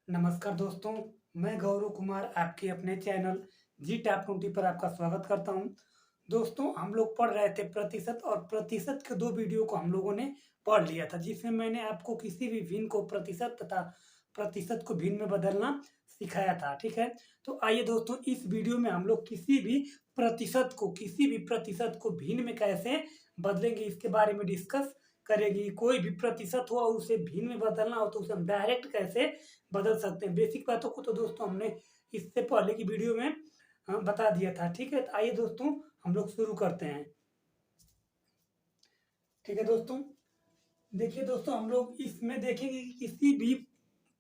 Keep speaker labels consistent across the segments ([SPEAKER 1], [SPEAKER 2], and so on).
[SPEAKER 1] नमस्कार दोस्तों, मैं गौरव कुमार आपके अपने चैनल जी टैप 20 पर आपका स्वागत करता हूं। दोस्तों, हम लोग पढ़ रहे थे प्रतिशत और प्रतिशत के 2 वीडियो को हम लोगों ने पढ़ लिया था, जिसमें मैंने आपको किसी भी भिन्न को प्रतिशत तथा प्रतिशत को भिन्न में बदलना सिखाया था, ठीक है? तो आइए दोस्तों, इस वीडियो में हम लोग किसी भी प्रतिशत को भिन्न में कैसे बदलेंगे, इसके बारे में डिस्कस करेंगे। कोई भी प्रतिशत हो और उसे भिन्न में बदलना हो, तो उसे हम डायरेक्ट कैसे बदल सकते हैं। बेसिक बातों को तो दोस्तों हमने इससे पहले की वीडियो में बता दिया था, ठीक है? तो आइए दोस्तों, हम लोग शुरू करते हैं। ठीक है दोस्तों, देखिए दोस्तों, हम लोग इसमें देखेंगे कि किसी भी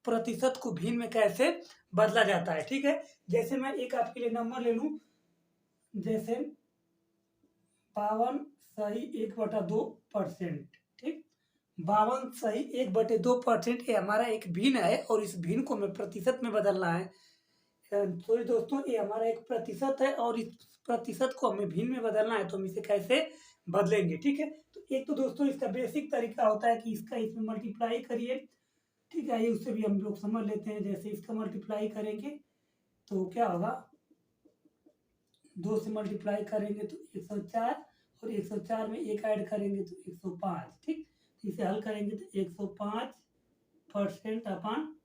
[SPEAKER 1] प्रतिशत को भिन्न में कैसे बदला जाता है, ठीक है? जैसे मैं एक आपके लिए नंबर ले लूं, जैसे 52.1/2%, ठीक? 52.1/2% ये हमारा एक भिन्न है और इस भिन्न को हमें प्रतिशत में बदलना है। सॉरी दोस्तों, ये हमारा एक प्रतिशत है और इस प्रतिशत को हमें भिन्न में बदलना है, तो हम इसे कैसे बदलेंगे, ठीक है? तो एक तो दोस्तों इसका बेसिक तरीका होता है कि इसका इसमें मल्टीप्लाई करिए, ठीक है? ये उससे भी हम लोग समझ लेते हैं। जैसे इसका मल्टीप्लाई करेंगे तो क्या होगा, 2 से मल्टीप्लाई करेंगे तो 104 और 104 में 1 ऐड करेंगे तो 105, ठीक? इसे हल करेंगे तो 105% अपन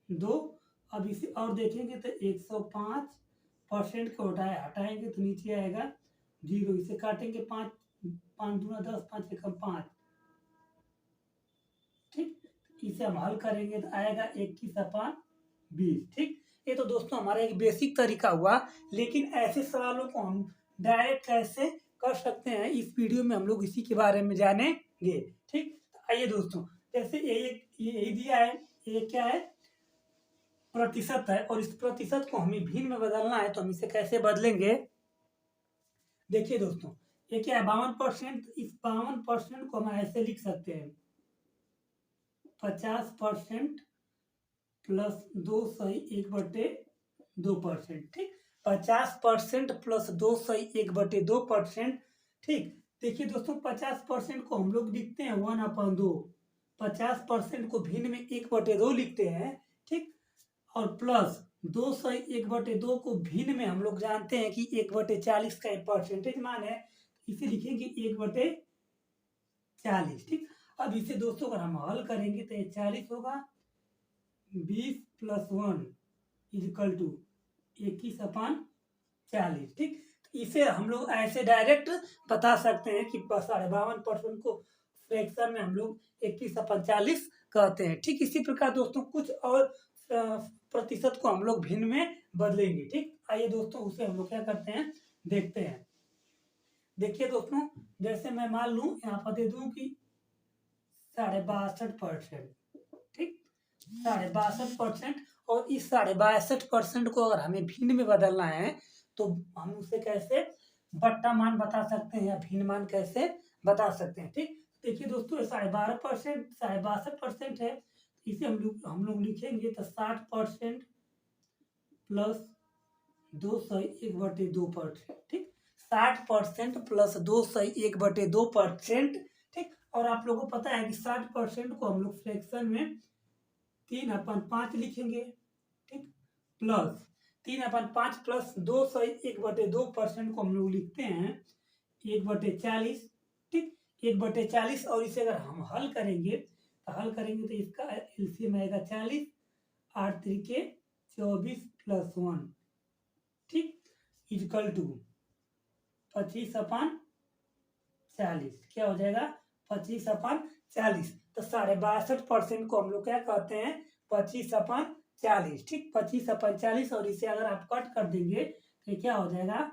[SPEAKER 1] 2। अब इसे और देखेंगे तो 105% को हटाएंगे तो नीचे आएगा 0। इसे काटेंगे 5, 5 दूना 10, 5 एकम 5, ठीक? इसे हम हल करेंगे तो आएगा 21/20, ठीक? ये तो दोस्तों हमारा एक बेसिक तरीका हुआ, लेकिन ऐसे सवालों को हम डायरेक्ट कैसे कर सकते हैं, इस वीडियो में हम लोग इसी के बारे में जानेंगे, ठीक? तो आइए दोस्तों, जैसे ये दिया है, ये क्या है, प्रतिशत है और इस प्रतिशत को हमें भिन्न में बदलना है, तो हम इसे कैसे बदलेंगे। देखिए दोस्तों, ये क्या है, 52%। इस 52% को हम ऐसे लिख सकते हैं, 50% प्लस 2/1/2%, ठीक? 50% प्लस 2/1/2%, ठीक? देखिए दोस्तों, 50% को हम लोग लिखते हैं 1/2, 50% को भिन्न में 1/2 लिखते हैं, ठीक? और प्लस 2/1/2 को भिन्न में हम लोग जानते हैं कि 1/40 का एक परसेंटेज मान है, इसे लिखेंगे 1/40, ठीक? अब इसे दोस्तों अगर हम हल करेंगे तो ये 40 होगा, 20 + 1 = 21/40, ठीक? तो इसे हम लोग ऐसे डायरेक्ट बता सकते हैं कि 52.5% को फ्रैक्शन में हम लोग 21/40 कहते हैं, ठीक? इसी प्रकार दोस्तों कुछ और प्रतिशत को हम लोग भिन्न में बदलेंगे, ठीक? आइए दोस्तों, उसे हम लोग क्या करते हैं, देखते हैं। देखिए दोस्तों, जैसे मैं मान लूं यहाँ पर दे दूं कि 62.5%, ठीक? 62.5%, और इस 62.5% को अगर हमें भिन्न में बदलना है, तो हम उसे कैसे बट्टा मान बता सकते हैं या भिन्न मान कैसे बता सकते हैं, ठीक? देखिए दोस्तों, 12.5%, 62% है, इसे हम लोग लिखेंगे तो 60% प्लस 2/1/2%, ठीक? 60% प्लस 2/1/2%, ठीक? और आप लोगों को पता है कि 60% को हम लोग फ्रैक्शन में 3/5 लिखेंगे, ठीक? प्लस 3/5 प्लस 2/1/2% को हम लोग लिखते हैं 1/40, ठीक? 1/40, और इसे अगर हम हल करेंगे तो इसका एलसीएम आएगा 40, 8 त्रिके 24 + 1, ठीक? इक्वल टू 25/40, क्या हो जाएगा, 25/40। तो 62.5% को हम लोग क्या कहते हैं, 25/40, ठीक? 25/40, और इसे अगर आप कट कर देंगे तो क्या हो जाएगा,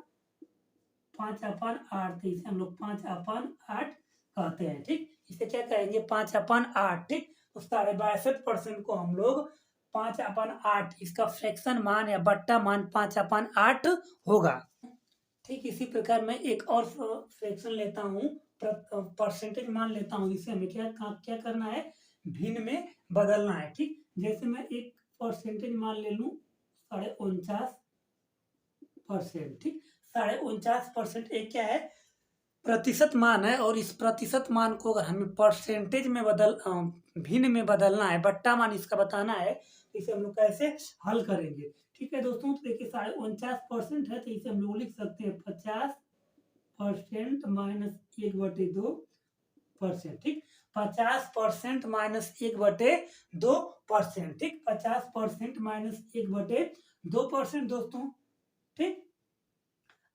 [SPEAKER 1] 5/8, तो इसे हम लोग 5/8 कहते हैं, ठीक? इसे क्या कहेंगे, 5/8, ठीक? तो 62.5% को हम लोग 5/8, इसका फ्रैक्शन मान या बट्टा मान 5/8 होगा, ठीक? इसी प्रकार मैं एक और फ्रैक्शन लेता हूँ, परसेंटेज मान लेता हूँ, इसे हमें क्या करना है, भिन्न में बदलना है, ठीक? जैसे मैं एक परसेंटेज मान ले लूँ 49%, ठीक? 49% एक क्या है, प्रतिशत मान है और इस प्रतिशत मान को अगर हमें परसेंटेज में भिन्न में बदलना है, बट्टा मान इसका बताना है, तो इसे हम लोग कैसे हल करेंगे। ठीक है दोस्तों, तो देखिए 49% है, तो इसे हम लोग लिख सकते हैं 50% माइनस 1/2%। ठीक, 50% माइनस 1/2%। ठीक, 50% माइनस 1/2% दोस्तों। ठीक,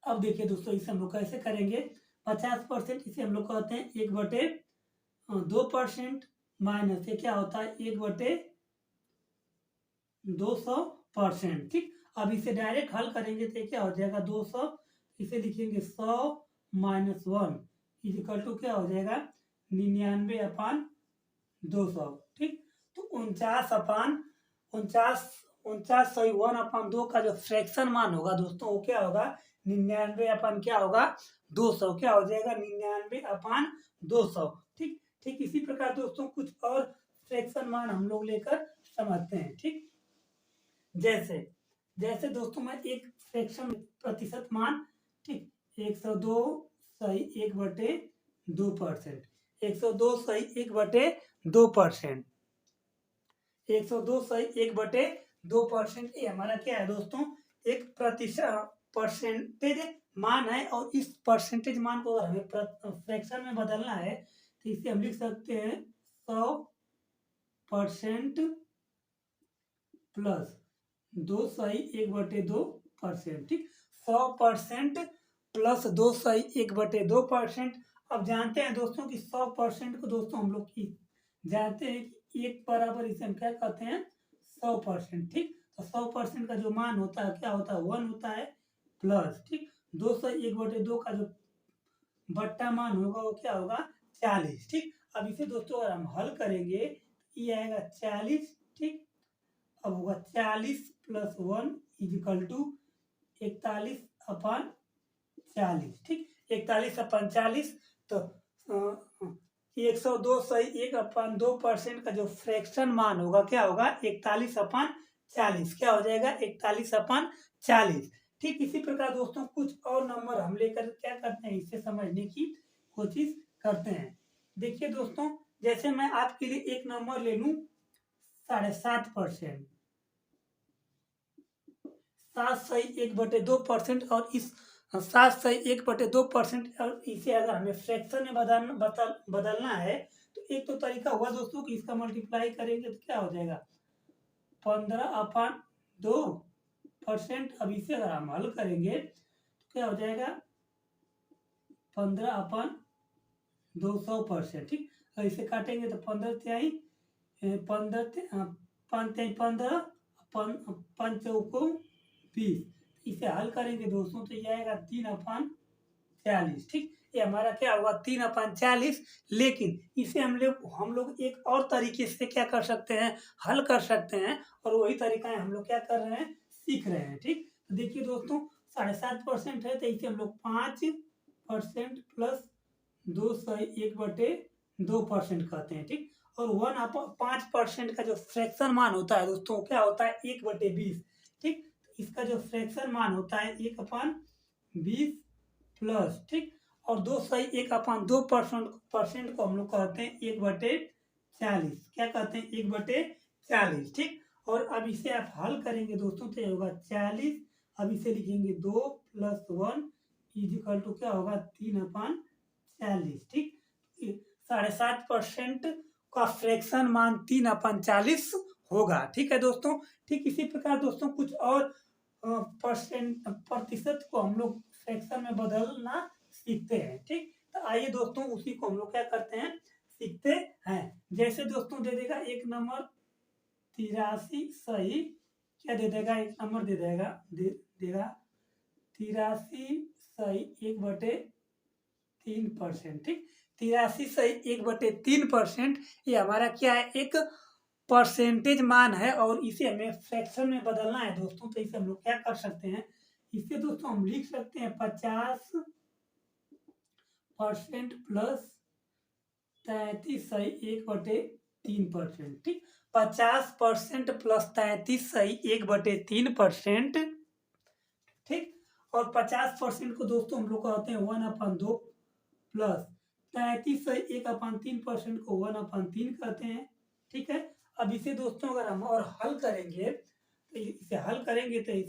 [SPEAKER 1] अब देखिए दोस्तों, इसे हम लोग कैसे करेंगे। 50% इसे हम लोग कहते हैं 1/2% माइनस ये क्या होता है 1/200%। ठीक, अब इसे डायरेक्ट हल करेंगे तो क्या हो जाएगा 200, इसे लिखेंगे 100 माइनस 1 इजिकल टू क्या हो जाएगा 99/200। ठीक, तो 49/2 का जो फ्रैक्शन मान होगा दोस्तों वो क्या होगा 99 क्या होगा 200, क्या हो जाएगा 99/200। ठीक, ठीक इसी प्रकार दोस्तों कुछ और फ्रैक्शन मान हम लोग लेकर समझते हैं। ठीक, जैसे जैसे दोस्तों मैं एक फ्रैक्शन प्रतिशत मान, ठीक 102 सही 1/2%, 102 सही 1/2%, ये हमारा क्या है दोस्तों एक प्रतिशत परसेंटेज मान है। और इस परसेंटेज मान को अगर हमें फ्रैक्शन में बदलना है तो इसे हम लिख सकते हैं 100% प्लस 2 सही 1/2%। ठीक, 100% प्लस 2 सही 1/2%। अब जानते हैं दोस्तों कि 100% को दोस्तों हम लोग जानते हैं कि 1 बराबर इसे हम क्या कहते हैं 100%। ठीक, तो 100% का जो मान होता है क्या होता है 1 होता है प्लस, ठीक 2 से 1/2 का जो बट्टा मान होगा वो क्या होगा 40। ठीक, अब इसे दोस्तों अगर हम हल करेंगे ये आएगा 40। ठीक, अब होगा 40 प्लस 1 इजिकल टू 41/40। ठीक, 41/40, तो 102 सही 1/2% का जो फ्रैक्शन मान होगा क्या होगा 41/40, क्या हो जाएगा 41/40। ठीक, इसी प्रकार दोस्तों कुछ और नंबर हम लेकर क्या करते हैं इसे समझने की कोशिश करते हैं। देखिए दोस्तों, जैसे मैं आपके लिए एक नंबर ले लूं 7.5%, 7 सही 1/2%, और इस 7 सही 1/2%, और इसे अगर हमें फ्रैक्शन में बदलना है तो एक तो तरीका हुआ दोस्तों कि इसका मल्टीप्लाई करेंगे तो क्या हो जाएगा 15/2%। अब इसे अगर हम हल करेंगे तो क्या हो जाएगा 15/200%। ठीक, और इसे काटेंगे तो 15 15 5 चौको 20, इसे हल करेंगे दोस्तों तो ये आएगा 3/40। ठीक, ये हमारा क्या होगा 3/40। लेकिन इसे हम लोग एक और तरीके से क्या कर सकते हैं हल कर सकते हैं, और वही तरीका है हम लोग क्या कर रहे हैं सीख रहे हैं। ठीक, तो देखिए दोस्तों 7.5% है तो इसे हम लोग 5% प्लस 2 सही 1/2% कहते हैं। ठीक, और 5% का जो फ्रैक्शन मान होता है दोस्तों क्या होता है 1/20। ठीक, इसका जो फ्रैक्शन मान होता है 1/20 प्लस, ठीक, और 2 सही 1/2% को हम लोग कहते हैं 1/40, क्या कहते हैं 1/40। ठीक, और अब इसे आप हल करेंगे दोस्तों तो ये होगा 40। अब इसे लिखेंगे 2 प्लस 1 इजिकल टू क्या होगा 3/40। ठीक, 7.5% का फ्रैक्शन मान 3/40 होगा। ठीक है दोस्तों, ठीक इसी प्रकार दोस्तों कुछ और प्रतिशत को हम लोग फ्रैक्शन में बदलना सीखते हैं। ठीक, तो आइए दोस्तों उसी को हम लोग क्या करते हैं सीखते हैं। जैसे दोस्तों दे देगा एक नंबर 83 सही क्या दे देगा एक नंबर दे देगा 83 सही 1/3%। ठीक, 83 सही 1/3%, ये हमारा क्या है एक परसेंटेज मान है, और इसे हमें फ्रैक्शन में बदलना है दोस्तों तो इसे हम लोग क्या कर सकते हैं इसे दोस्तों हम लिख सकते हैं 50% प्लस 33 सही 1/3%। ठीक, 50% प्लस 33 सही 1/3%। ठीक, और 50% को दोस्तों हम लोग कहते हैं 1/2 प्लस 33/1/3% को 1/3 करते हैं। ठीक है, अब इसे दोस्तों अगर हम और हल करेंगे तो इसे हल करेंगे तो ये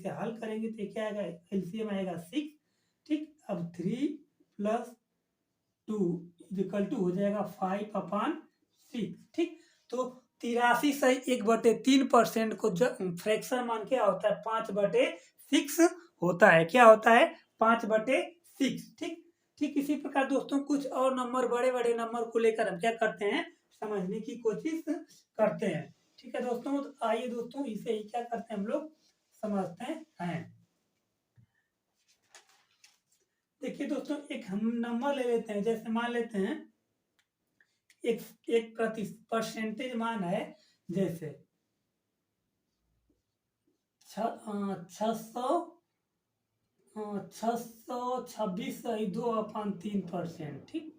[SPEAKER 1] क्या आएगा, एलसीएम आएगा 6। ठीक, अब 3 + 2 = हो जाएगा 5/6। ठीक, तो 83/1/3% को फ्रैक्शन मान क्या होता है, 5/6 होता है। क्या होता है, 5/6। ठीक, ठीक इसी प्रकार दोस्तों कुछ और नंबर, बड़े बड़े नंबर को लेकर हम क्या करते हैं, समझने की कोशिश करते हैं। ठीक है दोस्तों, तो आइए दोस्तों इसे ही क्या करते हैं हम लोग समझते हैं। देखिए दोस्तों, एक हम नंबर ले लेते हैं, जैसे मान लेते हैं एक परसेंटेज मान है, जैसे 626.2/3%। ठीक,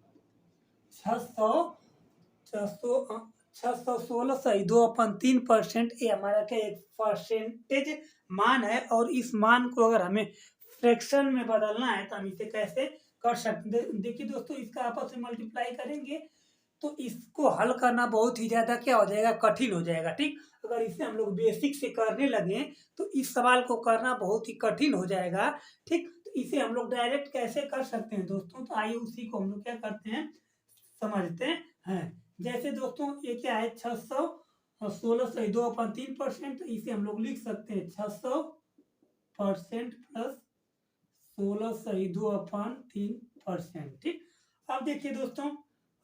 [SPEAKER 1] 616.2/3%, ये हमारा क्या एक परसेंटेज मान है। और इस मान को अगर हमें फ्रैक्शन में बदलना है तो हम इसे कैसे कर सकते हैं। देखिए दोस्तों, इसका आपस में मल्टीप्लाई करेंगे तो इसको हल करना बहुत ही ज़्यादा क्या हो जाएगा, कठिन हो जाएगा। ठीक, अगर इसे हम लोग बेसिक से करने लगे तो इस सवाल को करना बहुत ही कठिन हो जाएगा। ठीक, तो इसे हम लोग डायरेक्ट कैसे कर सकते हैं दोस्तों, तो आइए उसी को हम लोग क्या करते हैं समझते हैं। जैसे दोस्तों ये क्या है, 616.2/3%, तो इसे हम लोग लिख सकते हैं 600% + 16.2/3%। ठीक, अब देखिए दोस्तों,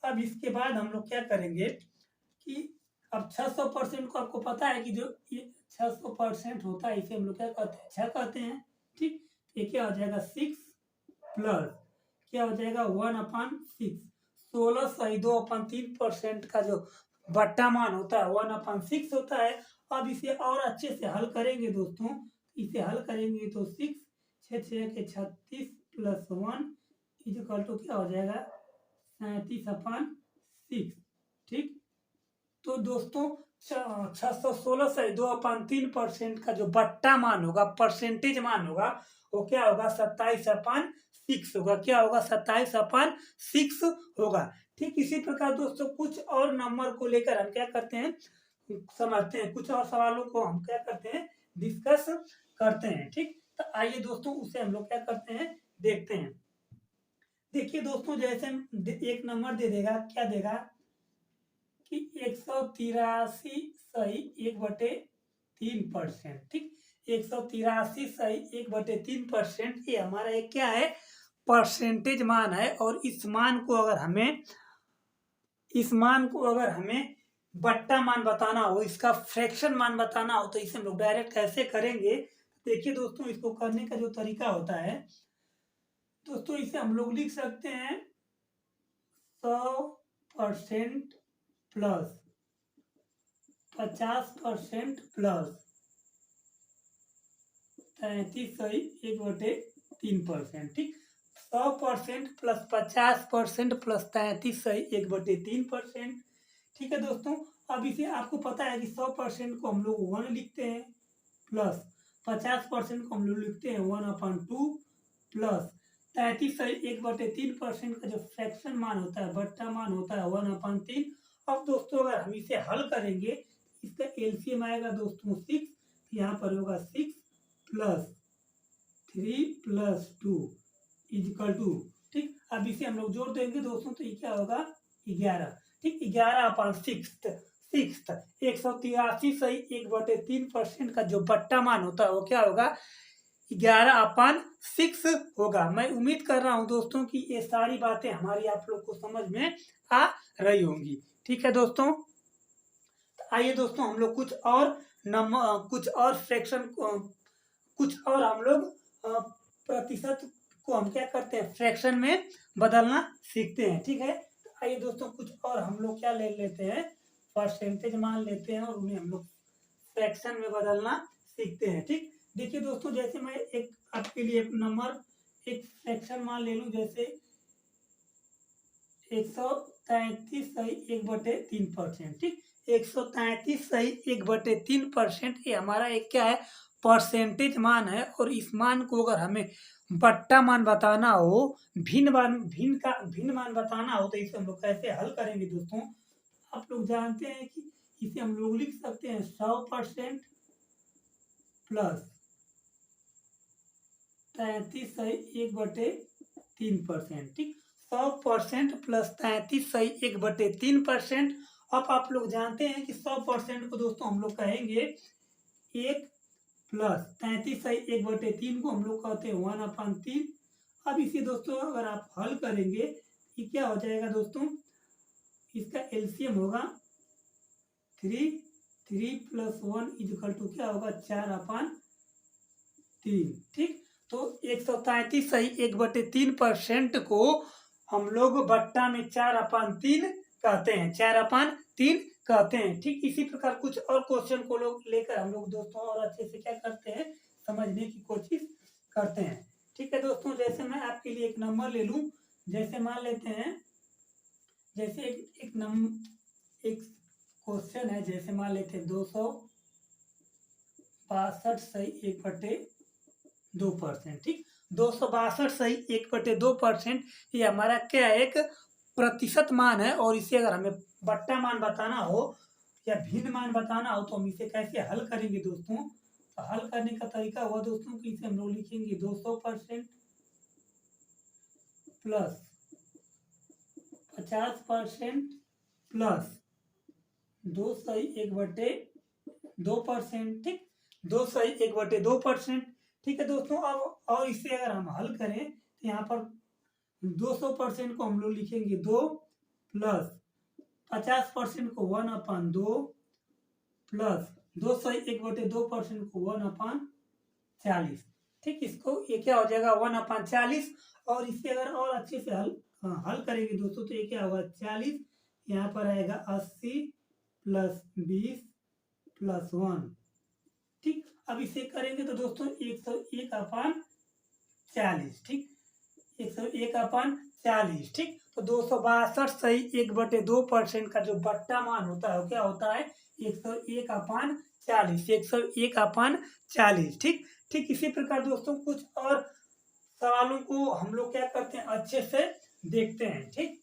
[SPEAKER 1] अब इसके बाद हम लोग क्या करेंगे कि अब 600% को आपको पता है कि जो ये 600% होता है, इसे हम लोग क्या कहते हैं, 6 कहते हैं। ठीक, ये क्या हो जाएगा 6 प्लस क्या हो जाएगा 1/6। 16.2/3% का जो बट्टा मान होता है 1/6 होता है। अब इसे और अच्छे से हल करेंगे दोस्तों, इसे हल करेंगे तो 6 6 6 के 36 + 1 = क्या हो जाएगा 37/6। ठीक, तो दोस्तों 616.2/3% का जो बट्टा मान होगा, परसेंटेज मान होगा, वो क्या होगा 27/6 होगा। क्या होगा 27/6 होगा। ठीक, इसी प्रकार दोस्तों कुछ और नंबर को लेकर हम क्या करते हैं, समझते हैं, कुछ और सवालों को हम क्या करते हैं, डिस्कस करते हैं। ठीक, तो आइए दोस्तों उसे हम लोग क्या करते हैं, देखते हैं। देखिए दोस्तों, जैसे एक नंबर दे देगा, क्या देगा कि 183.1/3%। ठीक, 183.1/3%, ये हमारा एक क्या है, परसेंटेज मान है। और इस मान को अगर हमें बट्टा मान बताना हो, इसका फ्रैक्शन मान बताना हो, तो इसे हम लोग डायरेक्ट कैसे करेंगे। देखिए दोस्तों, इसको करने का जो तरीका होता है दोस्तों, इसे हम लोग लिख सकते हैं 100% प्लस 50% प्लस 33/1/3%। ठीक, 100% प्लस 50% प्लस 33/1/3%। ठीक है दोस्तों, अब इसे आपको पता है कि 100% को हम लोग 1 लिखते हैं, प्लस 50% को हम लोग लिखते हैं 1/2, प्लस 33/1/3% का जो फ्रैक्शन मान होता है, बट्टा मान होता है 1/3। अब दोस्तों अगर हम इसे हल करेंगे, इसका एलसीएम आएगा दोस्तों 6, यहाँ पर होगा 6 + 3 + 2 = ठीक, अब इसे हम लोग जोड़ देंगे दोस्तों, तो ये क्या होगा 11। ठीक, 11/6 183.1/3% का जो बट्टा मान होता है वो क्या होगा 11/6 होगा। मैं उम्मीद कर रहा हूँ दोस्तों कि ये सारी बातें हमारी आप लोग को समझ में आ रही होंगी। ठीक है दोस्तों, आइए दोस्तों हम लोग कुछ और फ्रैक्शन कुछ और हम लोग प्रतिशत को हम क्या करते हैं, फ्रैक्शन में बदलना सीखते हैं। ठीक है, तो आइए दोस्तों कुछ और हम लोग क्या ले लेते हैं, परसेंटेज मान लेते हैं और उन्हें हम लोग फ्रैक्शन में बदलना सीखते हैं। ठीक, देखिए दोस्तों, जैसे मैं एक आपके लिए एक फ्रैक्शन मान ले लूँ, जैसे 133/1/3%। ठीक, 133/1/3% ये हमारा एक क्या है, परसेंटेज मान है और इस मान को अगर हमें बट्टा मान बताना हो, भिन्न मान बताना हो, तो इसे हम लोग कैसे हल करेंगे दोस्तों? आप लोग जानते हैं कि इसे हम लोग लिख सकते हैं 100% प्लस 33/1/3%। ठीक, 100% प्लस 33/1/3%। अब आप लोग जानते हैं कि 100% को दोस्तों हम लोग कहेंगे 1 प्लस 33/1/3 को हम लोग कहते हैं 1/3। अब इसे दोस्तों अगर आप हल करेंगे, ये क्या हो जाएगा दोस्तों? इसका एलसीएम होगा 3 प्लस 1 इक्वल टू क्या होगा? 4/3। ठीक, तो 133/1/3% को हम लोग बट्टा में 4/3 कहते हैं, 4/3 कहते हैं। ठीक, इसी प्रकार कुछ और क्वेश्चन को लोग लेकर हम लोग दोस्तों और अच्छे से क्या करते हैं, समझने की कोशिश करते हैं। ठीक है दोस्तों, जैसे मैं आपके लिए एक नंबर ले लूं, जैसे मान लेते हैं, जैसे एक क्वेश्चन है, जैसे मान लेते हैं 262/1/2%। ठीक, 262/1/2% ये हमारा क्या है? एक प्रतिशत मान है, और इसे अगर हमें बट्टा मान बताना हो या भिन्न मान बताना हो, तो हम इसे कैसे हल करेंगे दोस्तों? तो हल करने का तरीका हुआ दोस्तों कि इसे हम लोग लिखेंगे 200% प्लस 50% प्लस 2/1/2%। ठीक, 2/1/2%। ठीक है दोस्तों, अब और इसे अगर हम हल करें तो यहाँ पर 200% को हम लोग लिखेंगे 2 प्लस 50% को 1/2 प्लस 2/1/2% को 1/40। ठीक, इसको ये क्या हो जाएगा? 1/40। और इसे अगर और अच्छे से हल करेंगे दोस्तों, तो ये क्या होगा? 40, यहाँ पर आएगा 80 प्लस 20 प्लस 1। ठीक, अब इसे करेंगे तो दोस्तों 101/40। ठीक, 101/40। ठीक, तो 262/1/2% का जो बट्टा मान होता है वो क्या होता है? 101/40, 101/40। ठीक, ठीक इसी प्रकार दोस्तों कुछ और सवालों को हम लोग क्या करते हैं, अच्छे से देखते हैं। ठीक,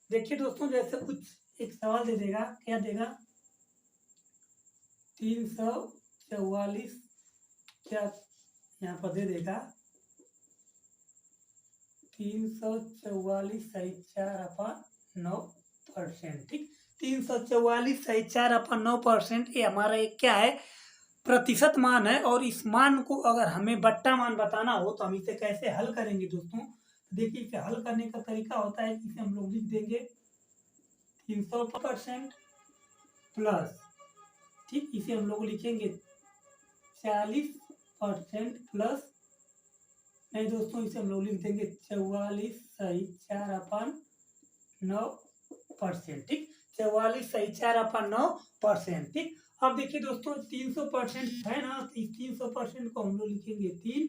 [SPEAKER 1] देखिए दोस्तों, जैसे कुछ एक सवाल दे देगा, क्या देगा? 344, क्या यहाँ पर दे देगा 344/4/9%। ठीक, 344/4/9%, ये हमारा एक क्या है? प्रतिशत मान है, और इस मान को अगर हमें बट्टा मान बताना हो तो हम इसे कैसे हल करेंगे दोस्तों? देखिए, इसे हल करने का तरीका होता है कि इसे हम लोग लिख देंगे 300% प्लस, ठीक, इसे हम लोग लिखेंगे 40% प्लस, नहीं दोस्तों, इसे हम लोग लिख देंगे 44/4/9%। ठीक, 44/4/9%। ठीक, अब देखिए दोस्तों 300% है ना, तो इस 300% को हम लोग लिखेंगे 3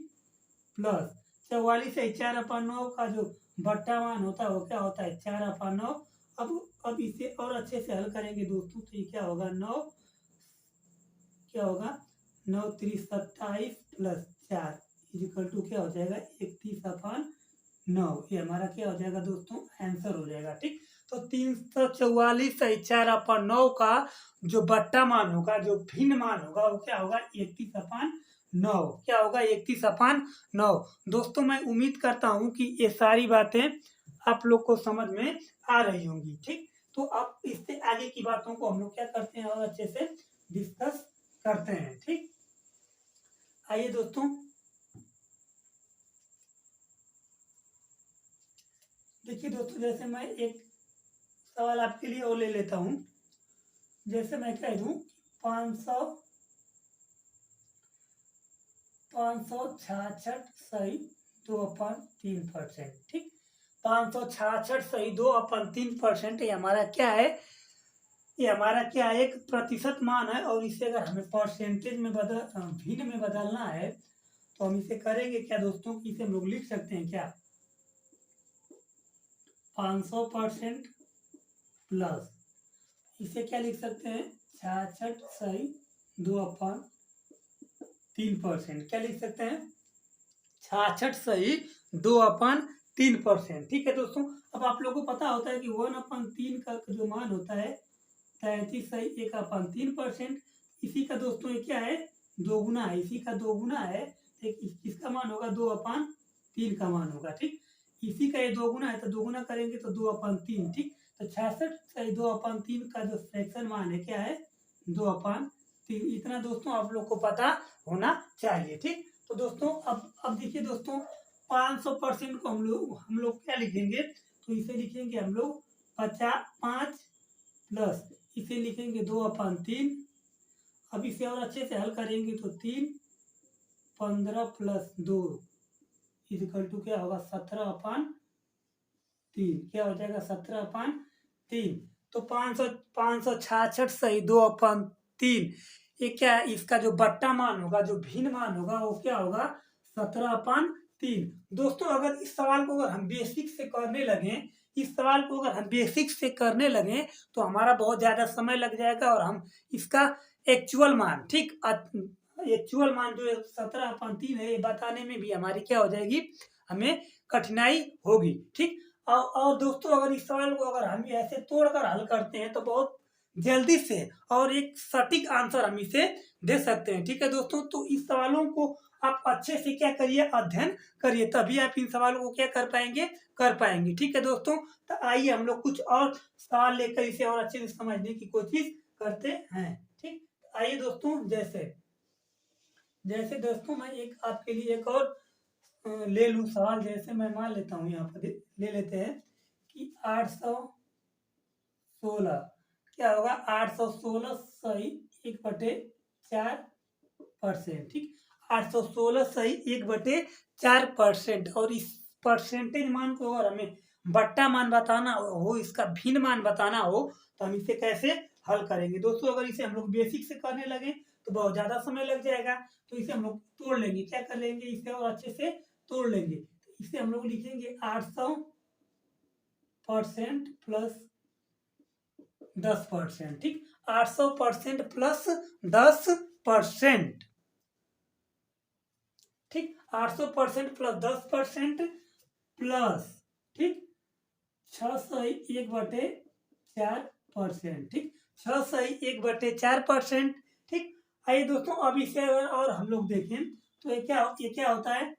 [SPEAKER 1] प्लस 44/4/9 का जो बट्टा मान होता है वो क्या होता है? 4/9। अब इसे और अच्छे से हल करेंगे दोस्तों, तो ये क्या होगा? 9, क्या होगा? 9 3 27 प्लस 4 इक्वल टू क्या हो जाएगा? 31/9। ये हमारा क्या हो जाएगा दोस्तों? आंसर हो जाएगा। ठीक, तो 344/4/9 का जो बट्टा मान होगा, जो भिन्न मान होगा, वो क्या होगा? 31/9। क्या होगा? 31/9। दोस्तों, मैं उम्मीद करता हूँ कि ये सारी बातें आप लोग को समझ में आ रही होंगी। ठीक, तो अब इससे आगे की बातों को हम लोग क्या करते हैं, और अच्छे से डिस्कस करते हैं। ठीक, आइए दोस्तों, देखिए दोस्तों, जैसे मैं एक सवाल आपके लिए और ले लेता हूं, जैसे मैं कह दूं 566 सही 2/3%। ठीक, 566 सही 2/3%, ये हमारा क्या है? ये हमारा क्या है? एक प्रतिशत मान है, और इसे अगर हमें परसेंटेज में भिन्न में बदलना है, तो हम इसे करेंगे क्या दोस्तों? कि इसे हम लोग लिख सकते हैं क्या? 500% प्लस, इसे क्या लिख सकते हैं? 66 सही 2/3%। क्या लिख सकते हैं? 66 - 2/3%। ठीक है दोस्तों, अब आप लोगों को पता होता है कि 1/3 का जो मान होता है 33/1/3%। इसी का दोस्तों ये क्या है? दोगुना है। इसी का दोगुना है। ठीक, इसका मान होगा 2/3 का मान होगा। ठीक, इसी का ये दोगुना है तो दोगुना करेंगे तो 2/3। ठीक, तो 66/2/3 का जो फ्रैक्शन मान है क्या है? 2/3। इतना दोस्तों आप लोग को पता होना चाहिए। ठीक, तो दोस्तों अब देखिए दोस्तों, 500% को हम लोग क्या लिखेंगे? तो इसे लिखेंगे हम लोग 5 प्लस इसे लिखेंगे 2/3। अब इसे और अच्छे से हल करेंगे तो 3 15 + 2 इक्वल टू क्या होगा? 17/3। क्या हो जाएगा? 17/3। तो 566 सही 2/3। ये क्या है? इसका जो बट्टा मान होगा, जो भिन्न मान होगा वो क्या होगा? 17/3। दोस्तों अगर इस सवाल को अगर हम बेसिक से करने लगे, इस सवाल को अगर हम बेसिक से करने लगे तो हमारा बहुत ज़्यादा समय लग जाएगा और हम इसका एक्चुअल मान, ठीक, एक्चुअल मान जो 17/3 है ये बताने में भी हमारी क्या हो जाएगी? हमें कठिनाई होगी। ठीक, और दोस्तों अगर इस सवाल को अगर हम ऐसे तोड़कर हल करते हैं तो बहुत जल्दी से और एक सटीक आंसर हम इसे दे सकते हैं। ठीक है दोस्तों, तो इस सवालों को आप अच्छे से क्या करिए? अध्ययन करिए, तभी आप इन सवालों को क्या कर पाएंगे? कर पाएंगे। ठीक है दोस्तों, तो आइए हम लोग कुछ और सवाल लेकर इसे और अच्छे से समझने की कोशिश करते हैं। ठीक, आइए दोस्तों, जैसे जैसे दोस्तों मैं एक आपके लिए एक और ले लूँ सवाल। जैसे मैं मान लेता हूँ, यहाँ पर ले लेते हैं कि 816 क्या होगा? 816 सही 1/4%। ठीक, 816 सही 1/4%। और इस परसेंटेज मान को अगर हमें बट्टा मान बताना हो, इसका भिन्न मान बताना हो, तो हम इसे कैसे हल करेंगे? दोस्तों अगर इसे हम लोग बेसिक से करने लगे तो बहुत ज़्यादा समय लग जाएगा। तो इसे हम लोग तोड़ लेंगे। क्या कर लेंगे? इसे और अच्छे से तोड़ लेंगे। इसे हम लोग लिखेंगे 800% प्लस 10%। ठीक, 800% प्लस 10%। ठीक, 800% प्लस 10% प्लस, ठीक, 6/1/4%। ठीक, 6/1/4%। ठीक, आइए दोस्तों अब इसे अगर और हम लोग देखें तो ये क्या होता है?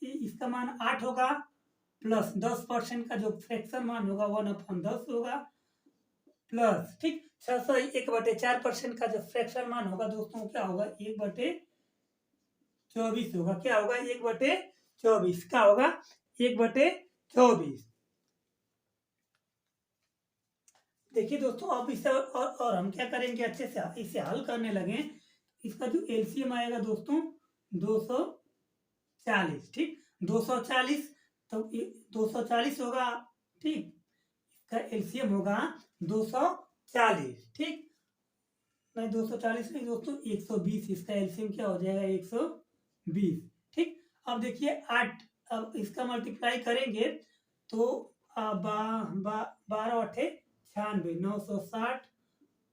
[SPEAKER 1] इसका मान 8 होगा प्लस 10% का जो फ्रैक्शन मान होगा 1/10 होगा प्लस, ठीक, 6/1/4% का जो फ्रैक्शन मान होगा दोस्तों क्या होगा? 1/24 होगा। क्या होगा? 1/24। क्या होगा? 1/24। देखिए दोस्तों, अब इसे और हम क्या करेंगे? अच्छे से इसे हल करने लगे। इसका जो एलसीएम आएगा दोस्तों 240। ठीक, 240 तो 240 होगा। ठीक, इसका एलसीएम होगा 240। ठीक, नहीं 240 नहीं दोस्तों, 120। इसका एलसीएम क्या हो जाएगा? 120। ठीक, अब देखिए 8, अब इसका मल्टीप्लाई करेंगे तो 12×8 = 96, 960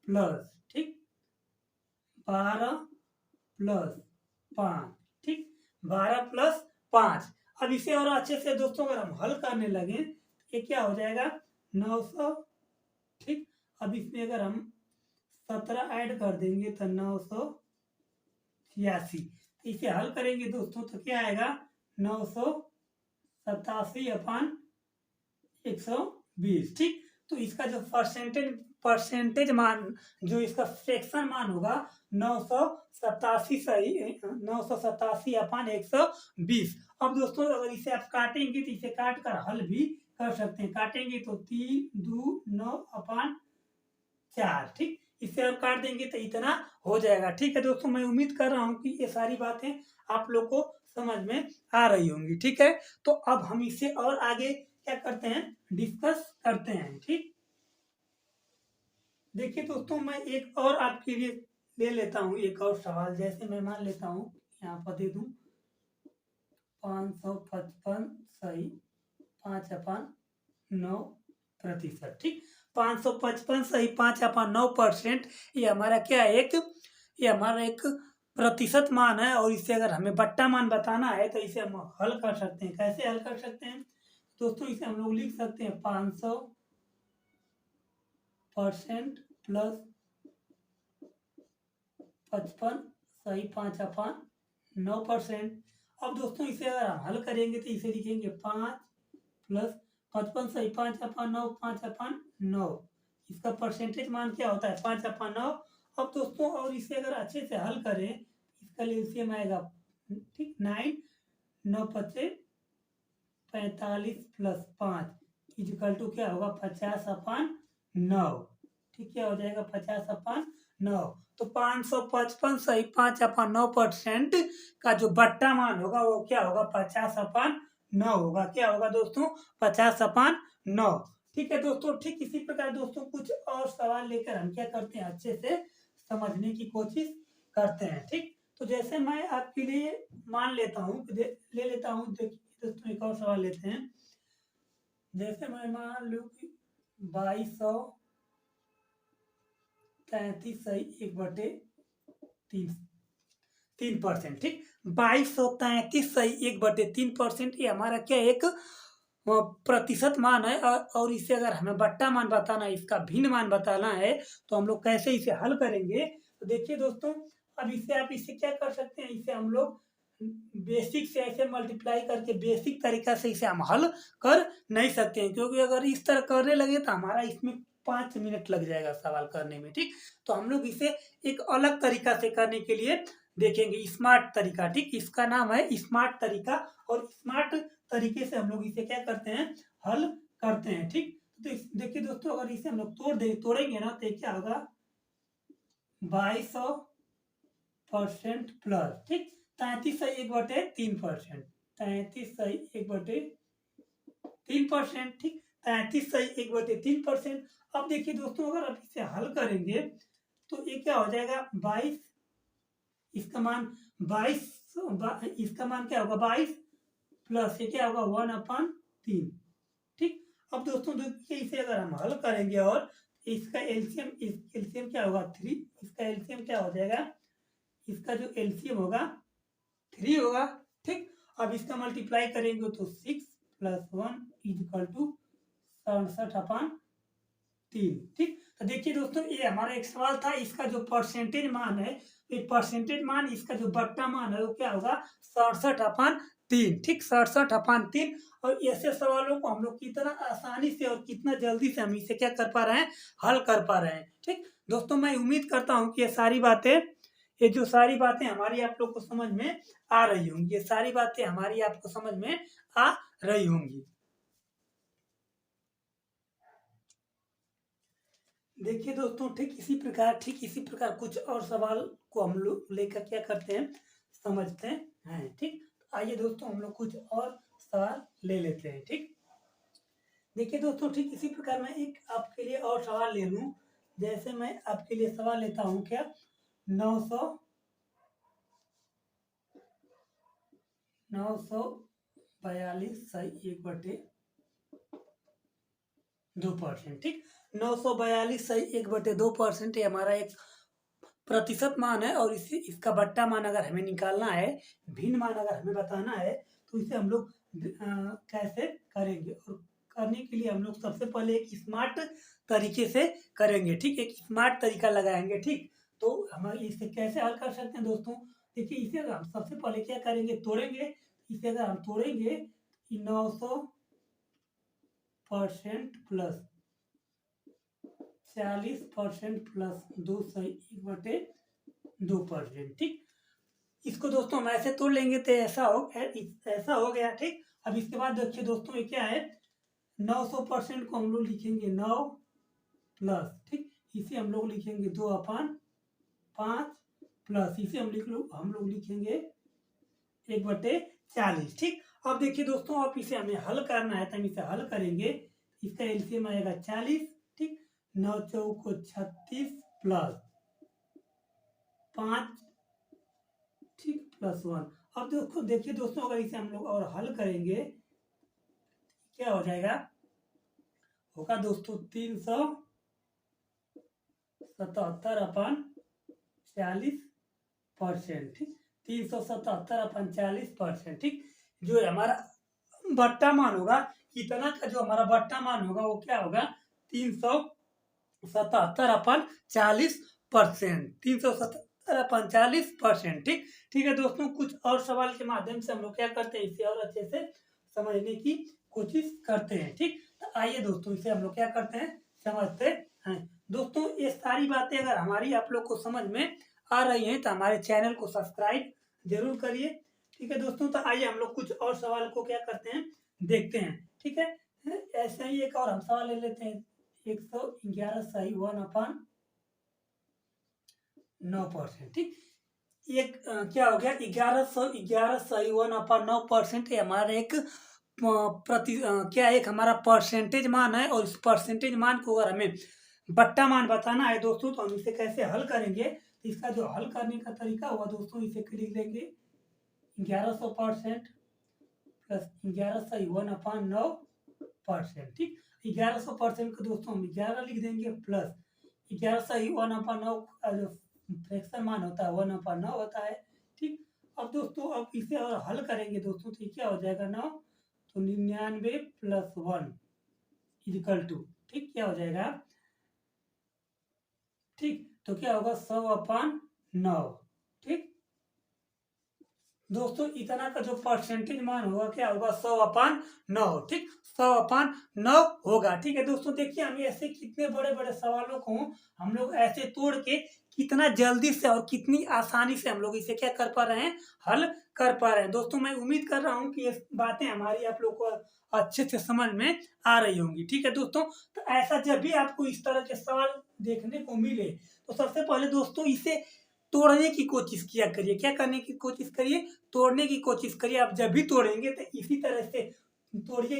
[SPEAKER 1] प्लस, ठीक, 12 प्लस 5। ठीक, 12 प्लस 5। अब इसे और अच्छे से दोस्तों अगर हम हल करने लगे ये क्या हो जाएगा? 900। ठीक, अब इसमें अगर हम 17 ऐड कर देंगे तो 986। इसे हल करेंगे दोस्तों तो क्या आएगा? 987/120। ठीक, तो इसका जो परसेंटेज मान, जो इसका फ्रैक्शन मान होगा 987 सही 987/120। अब दोस्तों अगर इसे आप काटेंगे तो इसे काट कर हल भी कर सकते हैं। काटेंगे तो 3 2 9/4। ठीक, इसे आप काट देंगे तो इतना हो जाएगा। ठीक है दोस्तों, मैं उम्मीद कर रहा हूँ कि ये सारी बातें आप लोग को समझ में आ रही होंगी। ठीक है, तो अब हम इसे और आगे क्या करते हैं? डिस्कस करते हैं। ठीक, देखिए दोस्तों मैं एक और आपके लिए ले लेता हूँ एक और सवाल। जैसे मैं मान लेता हूँ, यहाँ पर दे दूँ 555 सही 5/9%। ठीक, 555 सही 5/9%। ये हमारा क्या है? एक ये हमारा एक प्रतिशत मान है और इसे अगर हमें बट्टा मान बताना है तो इसे हम हल कर सकते हैं। कैसे हल कर सकते हैं दोस्तों? इसे हम लोग लिख सकते हैं 500% प्लस 55 सही 5/9%। अब दोस्तों इसे अगर हम हल करेंगे तो इसे लिखेंगे 5 प्लस 55 सही 5/9 5/9। इसका परसेंटेज मान क्या होता है? 5/9। अब दोस्तों और इसे अगर अच्छे से हल करें, इसका एलसीएम आएगा ठीक 9 9 पचे 45 प्लस 5 इजिकल टू क्या होगा? 50/9। ठीक, क्या हो जाएगा? 50/9। तो 555 सही 5/9% का जो बट्टा मान होगा वो क्या होगा? 50/9 होगा। क्या होगा दोस्तों? 50/9। ठीक है दोस्तों, ठीक इसी प्रकार दोस्तों कुछ और सवाल लेकर हम क्या करते हैं, अच्छे से समझने की कोशिश करते हैं। ठीक, तो जैसे मैं आपके लिए मान लेता हूँ, ले लेता हूँ। देखिए दोस्तों एक और सवाल लेते हैं। जैसे मैं मान लूँ कि 2233 सही 1/3 3%। ठीक, 2233 सही 1/3%। ये हमारा क्या एक प्रतिशत मान है और इसे अगर हमें बट्टा मान बताना है, इसका भिन्न मान बताना है, तो हम लोग कैसे इसे हल करेंगे? तो देखिए दोस्तों, अब इसे आप इसे क्या कर सकते हैं, इसे हम लोग बेसिक से ऐसे मल्टीप्लाई करके बेसिक तरीका से इसे हम हल कर नहीं सकते हैं, क्योंकि अगर इस तरह करने लगे तो हमारा इसमें 5 मिनट लग जाएगा सवाल करने में। ठीक, तो हम लोग इसे एक अलग तरीका से करने के लिए देखेंगे, स्मार्ट तरीका। ठीक, इसका नाम है स्मार्ट तरीका, और स्मार्ट तरीके से हम लोग इसे क्या करते हैं, हल करते हैं। ठीक, तो देखिए दोस्तों, अगर इसे हम लोग तोड़ेंगे ना तो क्या होगा? 2200% प्लस ठीक 33 सही 1/3%। 33 सही 1/3%। ठीक, 33 सही 1/3%। अब देखिए दोस्तों, अगर आप इसे हल करेंगे तो ये क्या हो जाएगा? 22, इसका मान 22, इसका मान क्या होगा? 22 प्लस ये क्या होगा? 1/3। ठीक, अब दोस्तों देखिए, इसे अगर हम हल करेंगे और इसका एलसीएम क्या होगा? 3। इसका एलसीएम क्या हो जाएगा? इसका जो एलसीएम होगा 3 होगा। ठीक, अब इसका मल्टीप्लाई करेंगे तो 6 + 1 = 67/3। ठीक, तो देखिए दोस्तों, ये हमारा एक सवाल था। इसका जो परसेंटेज मान है, ये परसेंटेज मान, इसका जो बट्टा मान है वो क्या होगा? 67/3। ठीक, 67/3। और ऐसे सवालों को हम लोग कितना आसानी से और कितना जल्दी से हम इसे क्या कर पा रहे हैं, हल कर पा रहे हैं। ठीक दोस्तों, मैं उम्मीद करता हूँ कि ये जो सारी बातें हमारी आप लोग को समझ में आ रही होंगी, ये सारी बातें हमारी आपको समझ में आ रही होंगी। देखिए दोस्तों, ठीक इसी प्रकार कुछ और सवाल को हम लोग लेकर क्या करते हैं, समझते हैं। ठीक, आइए दोस्तों हम लोग कुछ और सवाल ले लेते हैं। ठीक, देखिए दोस्तों, ठीक इसी प्रकार मैं एक आपके लिए और सवाल ले लूं। जैसे मैं आपके लिए सवाल लेता हूं, क्या 942 सही 1/2%। ठीक, 942 सही 1/2% ये हमारा एक प्रतिशत मान है, और इसका बट्टा मान अगर हमें निकालना है, भिन्न मान अगर हमें बताना है, तो इसे हम लोग कैसे करेंगे? और करने के लिए हम लोग सबसे पहले एक स्मार्ट तरीके से करेंगे। ठीक, एक स्मार्ट तरीका लगाएंगे। ठीक, तो हम इसे कैसे हल कर सकते हैं दोस्तों? देखिए, इसे अगर हम सबसे पहले क्या करेंगे, तोड़ेंगे। इसे अगर हम तोड़ेंगे 900% प्लस 40% प्लस 2 सही 1/2%। ठीक, इसको दोस्तों हम ऐसे तोड़ लेंगे तो ऐसा हो गया। ठीक, अब इसके बाद देखिए दोस्तों, ये क्या है? 900% को हम लोग लिखेंगे 9 प्लस, ठीक, इसे हम लोग लिखेंगे 2/5 प्लस इसे हम लोग लिखेंगे 1/40। ठीक, अब देखिए दोस्तों, अब इसे हमें हल करना है तो हम इसे हल करेंगे। इसका एलसीएम आएगा 40। ठीक, 9 चौको 36 प्लस 5 ठीक प्लस 1। अब देखिए दोस्तों, अगर इसे हम लोग और हल करेंगे क्या हो जाएगा? दोस्तों 377/4 40%, ठीक। 377/40%, ठीक। जो हमारा बट्टा मान होगा, इतना का जो हमारा बट्टा मान होगा वो क्या होगा, 377/40%, 377/40%, ठीक। ठीक है दोस्तों, कुछ और सवाल के माध्यम से हम लोग क्या करते हैं, इसे और अच्छे से समझने की कोशिश करते हैं, ठीक। तो आइए दोस्तों, इसे हम लोग क्या करते हैं, समझते हैं। दोस्तों, ये सारी बातें अगर हमारी आप लोग को समझ में आ रही हैं तो हमारे चैनल को सब्सक्राइब जरूर करिए, ठीक है दोस्तों। तो आइए हम लोग कुछ और सवाल को क्या करते हैं, देखते हैं, ठीक है। ऐसे ही एक और हम सवाल ले लेते हैं, 111 सही 1/9%, ठीक। एक क्या हो गया, 1111 सही 1/9%, ये हमारा एक क्या एक हमारा परसेंटेज मान है। और इस परसेंटेज मान को अगर हमें बट्टा मान बताना है दोस्तों, तो हम इसे कैसे हल करेंगे, तो इसका जो हल करने का तरीका हुआ दोस्तों, इसे लिख लेंगे 1100% प्लस 11 सही 1/9%, ठीक। 1100% को दोस्तों हम 11 लिख देंगे, प्लस 11 सही 1/9 का जो फ्रैक्शन मान होता है 1/9 होता है, ठीक। अब दोस्तों, अब इसे और हल करेंगे दोस्तों, तो क्या हो जाएगा 9, तो 99 प्लस 1 इक्वल टू, ठीक, क्या हो जाएगा, ठीक। तो क्या होगा, 100/9, ठीक। दोस्तों, इतना का जो परसेंटेज मान होगा क्या होगा, 100/9, ठीक, 100/9 होगा, ठीक है दोस्तों। देखिए, हम ऐसे कितने बड़े बड़े सवालों को हम लोग ऐसे तोड़ के कितना जल्दी से और कितनी आसानी से हम लोग इसे क्या कर पा रहे हैं, हल कर पा रहे हैं। दोस्तों, मैं उम्मीद कर रहा हूँ कि ये बातें हमारी आप लोग को अच्छे से समझ में आ रही होंगी, ठीक है दोस्तों। तो ऐसा जब भी आपको इस तरह के सवाल देखने को मिले, तो सबसे पहले दोस्तों इसे तोड़ने की कोशिश किया करिए। क्या करने की कोशिश करिए, तोड़ने की कोशिश करिए। आप जब भी तोड़ेंगे तो इसी तरह से तोड़िए,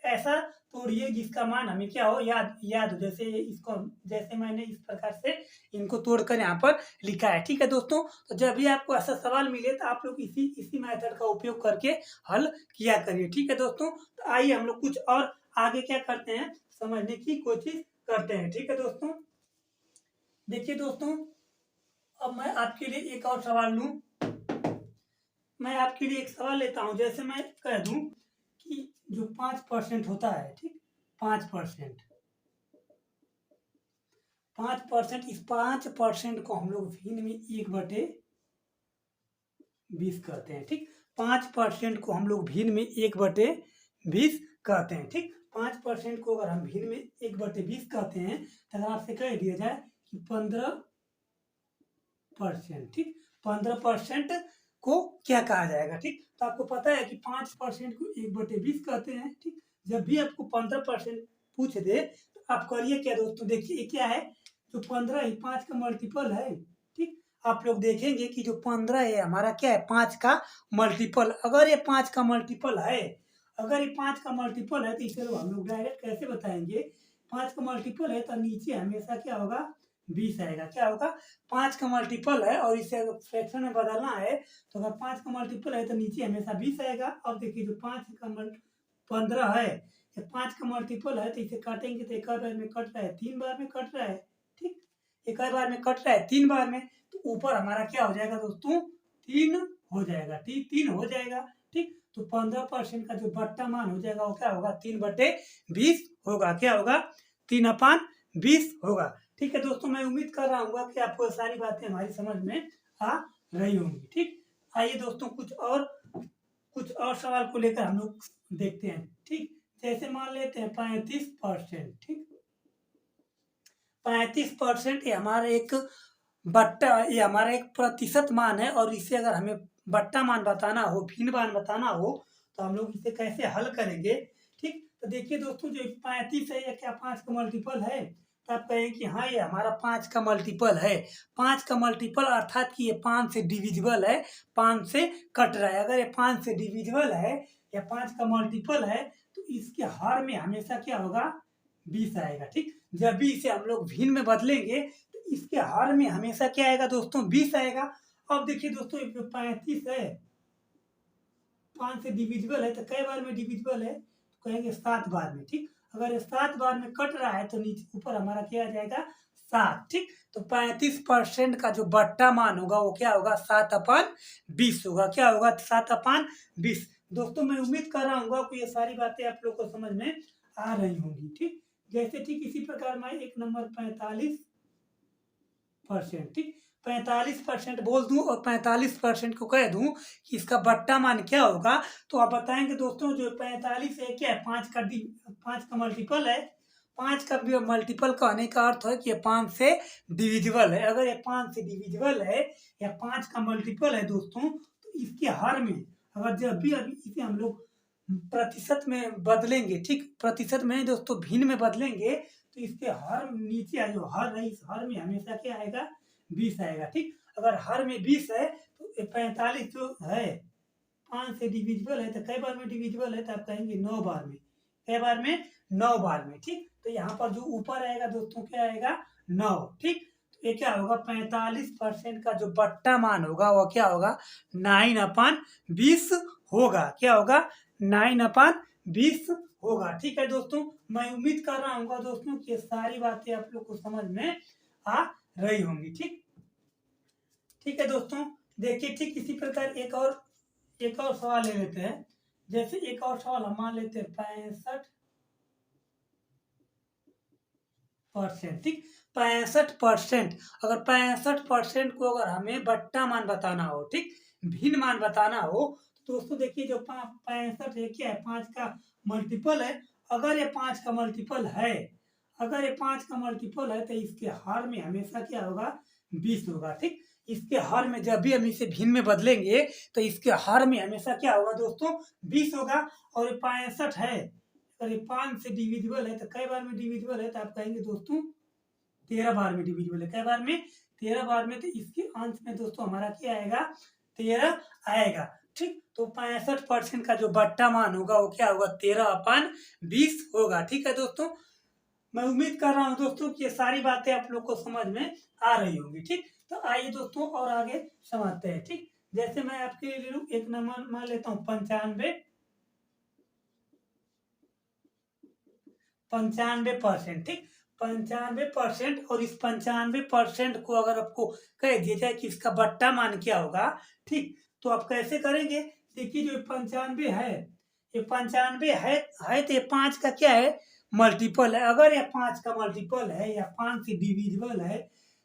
[SPEAKER 1] ऐसा तोड़िए जिसका मान हमें क्या हो, याद याद हो। जैसे इसको, जैसे मैंने इस प्रकार से इनको तोड़कर यहाँ पर लिखा है, ठीक है दोस्तों। तो जब भी आपको ऐसा सवाल मिले तो आप लोग इसी इसी मेथड का उपयोग करके हल किया करिए, ठीक है दोस्तों। तो आइए हम लोग कुछ और आगे क्या करते हैं, समझने की कोशिश करते हैं, ठीक है दोस्तों। देखिए दोस्तों, अब मैं आपके लिए एक और सवाल लूं। मैं आपके लिए एक सवाल लेता हूं। जैसे मैं कह दूं कि जो 5% होता है, ठीक, 5%, 5%, इस 5% को हम लोग भिन्न में 1/20 कहते हैं, ठीक। 5% को हम लोग भिन्न में 1/20 कहते हैं, ठीक। 5% को अगर हम भिन्न में 1/20 कहते हैं, तो अगर आपसे कह दिया जाए कि 15%, ठीक, 15% को क्या कहा जाएगा, ठीक। तो आपको पता है कि 5% को 1/20 कहते हैं, ठीक। जब भी आपको 15% पूछ दे, तो आप करिए क्या दोस्तों, देखिए क्या है, जो 15 ही 5 का मल्टीपल है, ठीक। आप लोग देखेंगे कि जो 15 है हमारा क्या है, 5 का मल्टीपल। अगर ये 5 का मल्टीपल है, अगर ये 5 का मल्टीपल है, तो इसे हम लोग डायरेक्ट कैसे बताएंगे, 5 का मल्टीपल है तो नीचे हमेशा क्या होगा, 20 आएगा। क्या होगा, 5 का मल्टीपल है और इसे अगर फ्रैक्शन में बदलना है, तो अगर 5 का मल्टीपल है तो नीचे हमेशा 20 आएगा। अब देखिए, जो 5 का 15 है, ये 5 का मल्टीपल है, तो इसे काटेंगे तो एक बार में कट रहा है, 3 बार में कट रहा है, ठीक। एक बार में कट रहा है 3 बार में, तो ऊपर हमारा क्या हो जाएगा दोस्तों, 3 हो जाएगा, ठीक, 3 हो जाएगा, ठीक। तो 15% का जो बट्टा मान हो जाएगा वो क्या होगा, 3/20 होगा। क्या होगा, 3/20 होगा, ठीक है दोस्तों। मैं उम्मीद कर रहा हूँ कि आपको सारी बातें हमारी समझ में आ रही होंगी, ठीक। आइए दोस्तों, कुछ और सवाल को लेकर हम लोग देखते हैं, ठीक। जैसे मान लेते हैं 35%, ठीक, 35% ये हमारा एक बट्टा, ये हमारा एक प्रतिशत मान है। और इसे अगर हमें बट्टा मान बताना हो, भिन्न मान बताना हो, तो हम लोग इसे कैसे हल करेंगे, ठीक। तो देखिए दोस्तों, जो 35 है, ये क्या 5 का मल्टीपल है, तो आप कहेंगे कि हाँ, ये हमारा 5 का मल्टीपल है। 5 का मल्टीपल अर्थात कि ये 5 से डिविजिबल है, 5 से कट रहा है। अगर ये 5 से डिविजिबल है या 5 का मल्टीपल है, तो इसके हर में हमेशा क्या होगा, 20 आएगा, ठीक। जब भी इसे हम लोग भिन्न में बदलेंगे, तो इसके हर में हमेशा क्या आएगा दोस्तों, 20 आएगा। अब देखिए दोस्तों, 35 है, 5 से डिविजिबल है, तो कई बार में डिविजिबल है, तो कहेंगे 7 बार में, ठीक। अगर 7 बार में कट रहा है, तो नीचे ऊपर हमारा क्या आ जाएगा, 7, ठीक। तो 35% का जो बट्टा मान होगा वो क्या होगा, 7/20 होगा। क्या होगा, 7/20। दोस्तों मैं उम्मीद कर रहा हूँ कि ये सारी बातें आप लोग को समझ में आ रही होंगी, ठीक। जैसे ठीक इसी प्रकार मैं एक नंबर 45%, ठीक, 45% बोल दूं और 45% को कह दूं कि इसका बट्टा मान क्या होगा, तो आप बताएंगे दोस्तों जो 45 है क्या है, 5 का मल्टीपल है। 5 का भी मल्टीपल कहने का अर्थ है कि ये 5 से डिविजिबल है। अगर ये 5 से डिविजिबल है या 5 का मल्टीपल है दोस्तों, तो इसके हर में अगर जब भी अभी इसे हम लोग प्रतिशत में बदलेंगे, ठीक, प्रतिशत में दोस्तों भिन्न में बदलेंगे, तो इसके हर नीचे जो हर है, इस हर में हमेशा क्या आएगा, 20 आएगा, ठीक। अगर हर में 20 है तो 45 जो है 5 से डिविजिबल है, तो कई बार में डिविजिबल है, तो आप कहेंगे 9 बार में। कई बार में 9 बार में, ठीक। तो यहाँ पर जो ऊपर आएगा दोस्तों क्या आएगा, 9, ठीक। तो ये क्या होगा, 45% का जो बट्टा मान होगा वो क्या होगा, 9/20 होगा। क्या होगा, 9/20 होगा, ठीक है दोस्तों। मैं उम्मीद कर रहा हूँ दोस्तों कि ये सारी बातें आप लोग को समझ में आ रही होंगी, ठीक। ठीक है दोस्तों, देखिए ठीक इसी प्रकार एक और सवाल ले लेते हैं। जैसे एक और सवाल हम मान लेते हैं 65%, ठीक। 65%, अगर 65% को अगर हमें बट्टा मान बताना हो, ठीक, भिन्न मान बताना हो, तो दोस्तों देखिए जो 65 है क्या है, 5 का मल्टीपल है। अगर ये 5 का मल्टीपल है, अगर ये 5 का मल्टीपल है, तो इसके हर में हमेशा क्या होगा, 20 होगा, ठीक। इसके हर में जब भी हम इसे भिन्न में बदलेंगे, तो इसके हर में हमेशा क्या होगा दोस्तों, 20 होगा। और ये 65 है, अगर ये 5 से डिविजिबल है, तो कई बार में डिविजिबल है, तो आप कहेंगे दोस्तों 13 बार में डिविजिबल है। कई बार में 13 बार में, तो इसके अंश में दोस्तों हमारा क्या आएगा, 13 आएगा, ठीक। तो 65% का जो बट्टा मान होगा वो क्या होगा, 13/20 होगा, ठीक है दोस्तों। मैं उम्मीद कर रहा हूँ दोस्तों कि ये सारी बातें आप लोग को समझ में आ रही होंगी, ठीक। तो आइए दोस्तों और आगे समझते हैं, ठीक। जैसे मैं आपके लिए ले लूँ एक नंबर मान लेता हूँ 95%, ठीक। 95%, और इस 95% को अगर आपको कह दिया जाए कि इसका बट्टा मान क्या होगा, ठीक, तो आप कैसे करेंगे। देखिए जो 95 है, ये 95 है तो ये 5 का क्या है, मल्टीपल है। अगर ये 5 का मल्टीपल है या 5 से डिविजिबल है,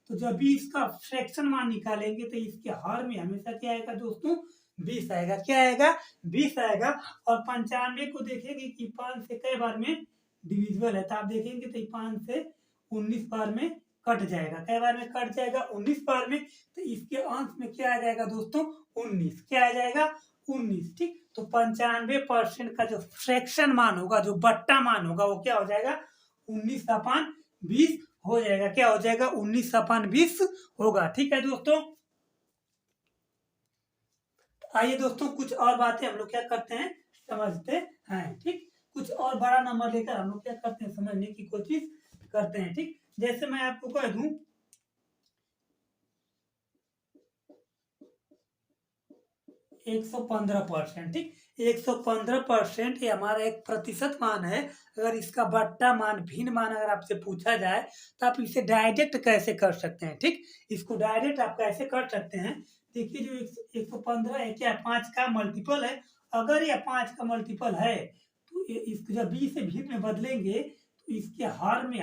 [SPEAKER 1] तो जब भी इसका फ्रैक्शन मान निकालेंगे, तो इसके हर में हमेशा क्या आएगा दोस्तों, 20 आएगा। क्या आएगा, 20 आएगा। और 95 को देखेंगे कि 5 से कई बार में डिविजिबल है, तो आप देखेंगे तो 5 से 19 बार में कट जाएगा। कई बार में कट जाएगा, 19 बार में। तो इसके अंश में क्या आ जाएगा दोस्तों, 19। क्या आ जाएगा, 19, ठीक। तो 95% का जो फ्रैक्शन मान होगा, जो बट्टा मान होगा, वो क्या हो जाएगा, 19/20 हो जाएगा। क्या हो जाएगा, 19/20 होगा, ठीक है दोस्तों। आइए दोस्तों कुछ और बातें हम लोग क्या करते हैं, समझते हैं, ठीक। कुछ और बड़ा नंबर लेकर हम लोग क्या करते हैं, समझने की कोशिश करते हैं, ठीक। जैसे मैं आपको कह दूं 115%, ठीक। 115% ये हमारा एक प्रतिशत मान है। अगर इसका बट्टा मान, भिन्न मान अगर आपसे पूछा जाए, तो आप इसे डायरेक्ट कैसे कर सकते हैं, ठीक। इसको डायरेक्ट आप कैसे कर सकते हैं। देखिए जो 115 है क्या, 5 का मल्टीपल है। अगर यह 5 का मल्टीपल है, तो इसको जब 20 से भिन्न में बदलेंगे, तो इसके हर में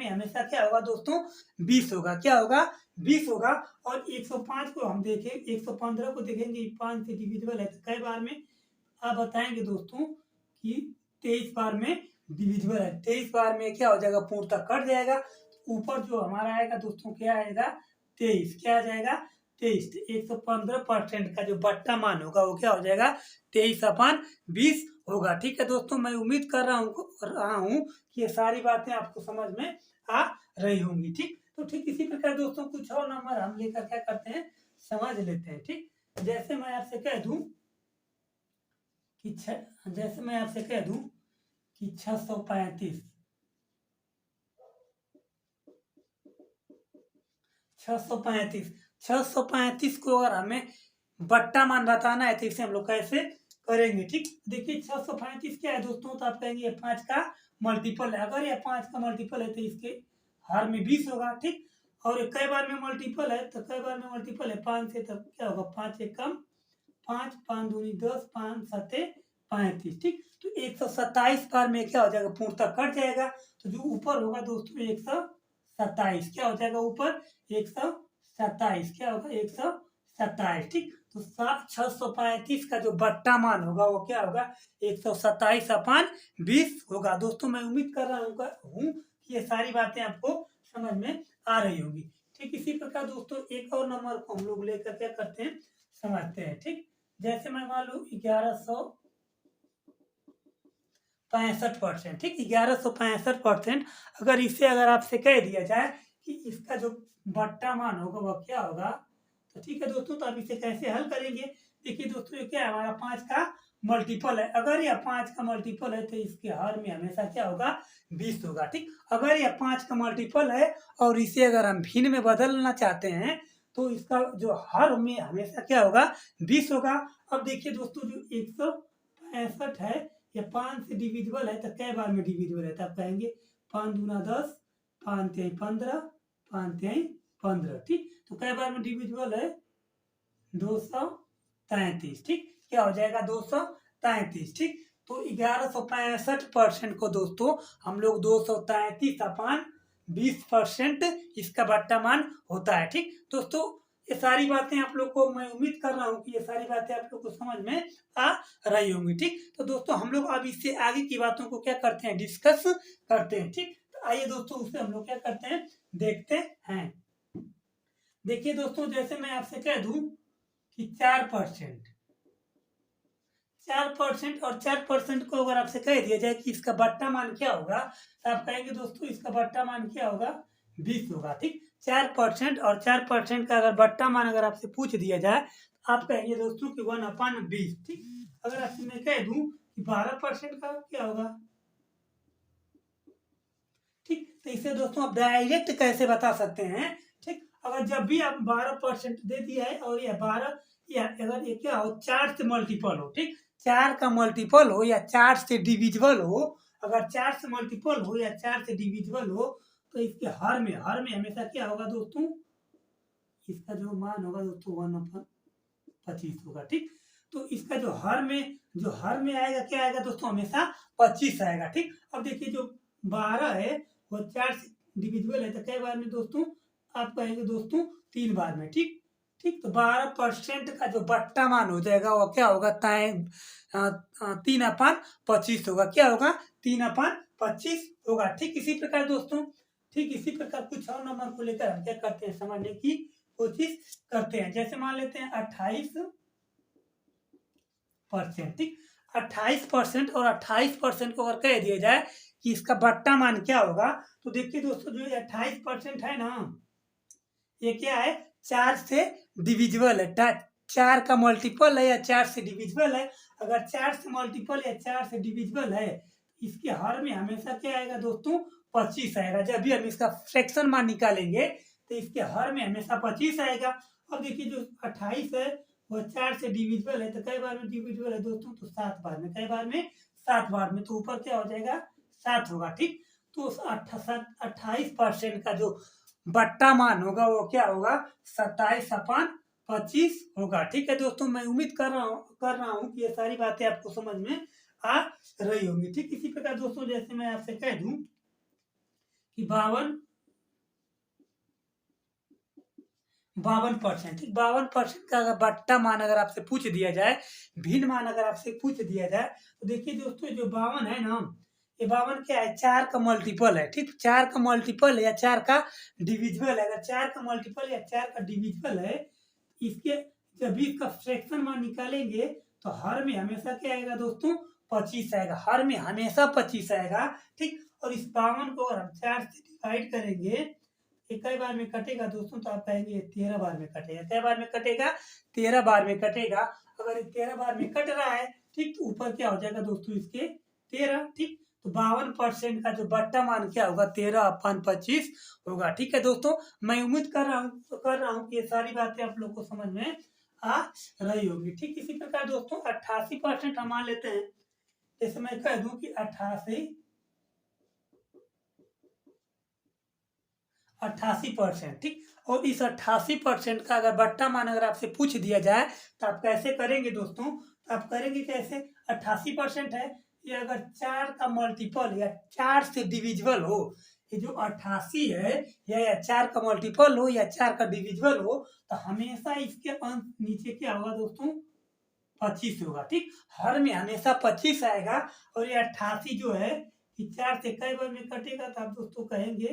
[SPEAKER 1] हमेशा क्या होगा दोस्तों, 20 होगा। क्या होगा, 20 होगा। और 105 को हम देखें, 115 को देखेंगे, 5 से डिविजिबल है, तो कई बार में आप बताएंगे दोस्तों कि 23 बार में डिविजिबल है। 23 बार में क्या हो जाएगा, पूर्णतः कट जाएगा। ऊपर जो हमारा आएगा दोस्तों क्या आएगा, 23। क्या आ जाएगा, 23। 115% का जो बट्टा मान होगा वो क्या हो जाएगा, 23/20 होगा, ठीक है दोस्तों। मैं उम्मीद कर रहा हूँ कि ये सारी बातें आपको समझ में आ रही होंगी, ठीक। तो ठीक इसी प्रकार दोस्तों कुछ और नंबर हम लेकर क्या करते हैं, समझ लेते हैं, ठीक। जैसे मैं आपसे कह दूं कि 635 635 635 को अगर हमें बट्टा मान बताना है, तो इसे हम लोग कैसे करेंगे, ठीक। देखिए 635 क्या है दोस्तों, तो आप कहेंगे 5 का मल्टीपल है। अगर ये 5 का मल्टीपल है, तो इसके हर में 20 होगा, ठीक। और ये कई बार में मल्टीपल है, तो कई बार में मल्टीपल है 5 से, तब क्या होगा, 5 एक कम 5, 5 दूनी 10, 5 सत्ते 35, ठीक। तो 127 बार में क्या हो जाएगा, पूर्णतः कट जाएगा। तो जो ऊपर होगा दोस्तों 127, क्या हो जाएगा ऊपर 127, क्या होगा 127, ठीक। तो 7,635 का जो बट्टा मान होगा वो क्या होगा, 127/20 होगा। दोस्तों मैं उम्मीद कर रहा हूँ कि ये सारी बातें आपको समझ में आ रही होंगी, ठीक। इसी प्रकार दोस्तों एक और नंबर को हम लोग लेकर क्या करते हैं, समझते हैं, ठीक। जैसे मैं मान लू 1165%, ठीक। 1165%, अगर इसे अगर आपसे कह दिया जाए कि इसका जो बट्टा मान होगा वह क्या होगा, तो ठीक है दोस्तों, तो आप इसे कैसे हल करेंगे। देखिए दोस्तों ये क्या है, हमारा 5 का मल्टीपल है। अगर यह 5 का मल्टीपल है तो इसके हर में हमेशा क्या होगा, 20 होगा, ठीक। अगर यह 5 का मल्टीपल है और इसे अगर हम भिन्न में बदलना चाहते हैं तो इसका जो हर में हमेशा क्या होगा, 20 होगा। अब देखिए दोस्तों जो 165 है, ये 5 से डिविजिबल है, तो कै बार में डिविजिबल है, तो आप कहेंगे 5 दूना 10, 5 तिहाई 15, 5 तिहाई 15, ठीक। तो कै बार में डिविजिबल है, 233, ठीक। क्या हो जाएगा, 233, ठीक। तो 1165% को दोस्तों हम लोग 233/20% इसका बट्टा मान होता है, ठीक। दोस्तों ये सारी बातें आप लोग को, मैं उम्मीद कर रहा हूँ कि ये सारी बातें आप लोग को समझ में आ रही होंगी, ठीक। तो दोस्तों हम लोग अब इससे आगे की बातों को क्या करते हैं, डिस्कस करते हैं, ठीक। तो आइए दोस्तों उससे हम लोग क्या करते हैं, देखते हैं। देखिए दोस्तों जैसे मैं आपसे कह दूं कि 4%, 4% और 4% को अगर आपसे कह दिया जाए कि इसका बट्टा मान क्या होगा, तो आप कहेंगे दोस्तों इसका बट्टा मान क्या होगा, 20 होगा, ठीक। 4% और 4% का अगर बट्टा मान अगर आपसे पूछ दिया जाए तो आप कहेंगे दोस्तों कि 1/20, ठीक। अगर आपसे मैं कह दूं कि 12% का क्या होगा, ठीक। तो इसे दोस्तों आप डायरेक्ट कैसे बता सकते हैं, ठीक। अगर जब भी आप 12% दे दिया है और यह 12 या अगर ये क्या हो 4 से मल्टीपल हो, ठीक। 4 का मल्टीपल हो या 4 से डिविजिबल हो, अगर 4 से मल्टीपल हो या 4 से डिविजिबल हो, तो इसके हर में हमेशा क्या होगा दोस्तों, इसका जो मान होगा दोस्तों 1/25 होगा, ठीक। तो इसका जो हर में आएगा क्या आएगा दोस्तों, हमेशा 25 आएगा, ठीक। अब देखिए जो 12 है वो 4 से डिविजिबल है, तो कई बार में दोस्तों आप कहेंगे दोस्तों 3 बार में, ठीक। ठीक, तो 12% का जो बट्टा मान हो जाएगा वो क्या होगा, 3/25 होगा, क्या होगा 3/25 होगा, ठीक। इसी प्रकार दोस्तों, ठीक इसी प्रकार कुछ और नंबर को लेकर हम क्या करते हैं, समझने की कोशिश करते हैं। जैसे मान लेते हैं 28%, ठीक। 28% और 28% को अगर कह दिया जाए कि इसका बट्टा मान क्या होगा, तो देखिए दोस्तों जो 28% है ना, ये क्या है, 4 से डिविजिबल है, 4 का मल्टीपल है या 4 से डिविजिबल है। अगर 4 से मल्टीपल या 4 से डिविजिबल है, इसके हर में हमेशा क्या आएगा दोस्तों, 25 आएगा। जब भी हम इसका फ्रैक्शन मान निकालेंगे तो इसके हर में हमेशा 25 आएगा। अब देखिए जो 28 है वो 4 से डिविजिबल है, तो कई बार में डिविजिबल है दोस्तों, तो 7 बार में, कई बार में 7 बार में, तो ऊपर क्या हो जाएगा, 7 होगा, ठीक। तो 28% का जो बट्टा मान होगा वो क्या होगा, 27/25 होगा, ठीक है दोस्तों। मैं उम्मीद कर रहा हूँ कि ये सारी बातें आपको समझ में आ रही होंगी, ठीक। इसी प्रकार दोस्तों जैसे मैं आपसे कह दूं कि 52%, ठीक। 52% का अगर बट्टा मान अगर आपसे पूछ दिया जाए, भिन्न मान अगर आपसे पूछ दिया जाए, तो देखिए दोस्तों जो 52 है ना, ये 52 क्या है, 4 का मल्टीपल है, ठीक। 4 का मल्टीपल है या 4 का डिविजिबल है। अगर 4 का मल्टीपल या 4 का डिविजिबल है, इसके जब भी इसका फ्रैक्शन मान निकालेंगे तो हर में हमेशा क्या आएगा दोस्तों, 25 आएगा, हर में हमेशा 25 आएगा, ठीक। और इस 52 को अगर हम 4 से डिवाइड करेंगे, ये कई बार में कटेगा दोस्तों, तो आप कहेंगे 13 बार में कटेगा, कई बार में कटेगा, 13 बार में कटेगा। अगर 13 बार में कट रहा है, ठीक, तो ऊपर क्या हो जाएगा दोस्तों इसके 13, ठीक। तो 52% का जो बट्टा मान क्या होगा, 13/25 होगा, ठीक है दोस्तों। मैं उम्मीद कर रहा हूँ कि ये सारी बातें आप लोग को समझ में आ रही होगी, ठीक। इसी प्रकार दोस्तों 88% हम मान लेते हैं। जैसे मैं कह दूं कि 88 88%, ठीक। और इस 88% का अगर बट्टा मान अगर आपसे पूछ दिया जाए तो आप कैसे करेंगे दोस्तों? तो आप करेंगे कैसे? 88% है, ये अगर 4 का मल्टीपल या 4 से डिविजिबल हो, ये जो 88 है या 4 का मल्टीपल हो या 4 का डिविजिबल हो, तो हमेशा इसके अंक नीचे क्या होगा दोस्तों? 25 होगा, ठीक। हर में हमेशा 25 आएगा। और ये 88 जो है कि 4 से कई बार में कटेगा, तो आप दोस्तों कहेंगे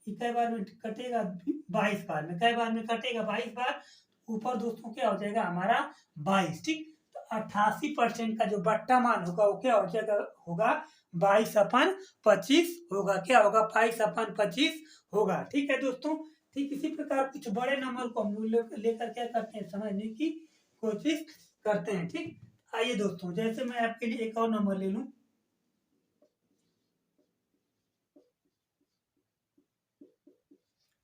[SPEAKER 1] कि कई बार में कटेगा? 22 बार में। कई बार में कटेगा? 22 बार। ऊपर दोस्तों क्या हो जाएगा हमारा? 22, ठीक। तो 88% का जो बट्टा मान होगा वो क्या हो जाएगा? होगा 22/25 होगा। क्या होगा? 22/25 होगा, ठीक है दोस्तों। ठीक इसी प्रकार कुछ बड़े नंबर को हम लोग लेकर क्या करते हैं, समझने की कोशिश करते हैं, ठीक। आइए दोस्तों, जैसे मैं आपके लिए एक और नंबर ले लूं,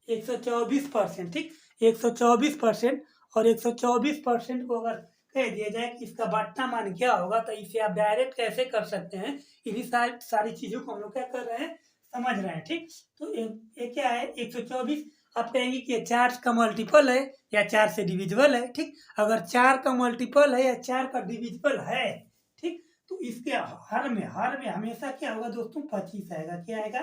[SPEAKER 1] 124%, ठीक। 124% और 124% को अगर कह दिया जाए कि इसका बट्टा मान क्या होगा, तो इसे आप डायरेक्ट कैसे कर सकते हैं? इन्हीं सारी चीजों को हम लोग क्या कर रहे हैं, समझ रहे हैं, ठीक। तो ये क्या है? 124 आप कहेंगे कि ये 4 का मल्टीपल है या 4 से डिविजिबल है, ठीक। अगर 4 का मल्टीपल है या 4 का डिविजिबल है, ठीक, तो इसके हर में हमेशा क्या होगा दोस्तों? 25 आएगा। क्या आएगा?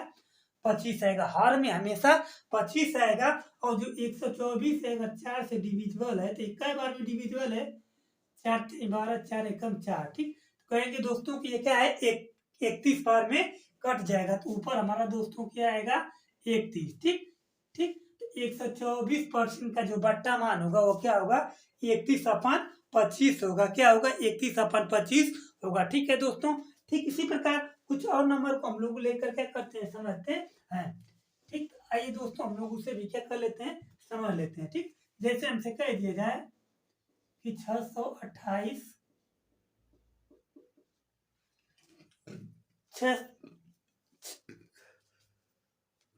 [SPEAKER 1] 25 आएगा। हर में हमेशा 25 आएगा। और जो 124 है अगर 4 से डिविजिबल है, तो इक्का बार में डिविजिबल है, 4 12 4 एकम 4, ठीक। तो कहेंगे दोस्तों कि ये क्या है? 31 बार में कट जाएगा। तो ऊपर हमारा दोस्तों क्या आएगा? 31, ठीक। ठीक, तो 124% का जो बट्टा मान होगा वो क्या होगा? 31/25 होगा। क्या होगा? 31/25 होगा, ठीक है दोस्तों। ठीक इसी प्रकार कुछ और नंबर को हम लोग लेकर क्या करते हैं, समझते हैं, ठीक। आइए दोस्तों, हम लोग उसे भी क्या कर लेते हैं, समझ लेते हैं, ठीक। जैसे हमसे कह दिया जाए कि 628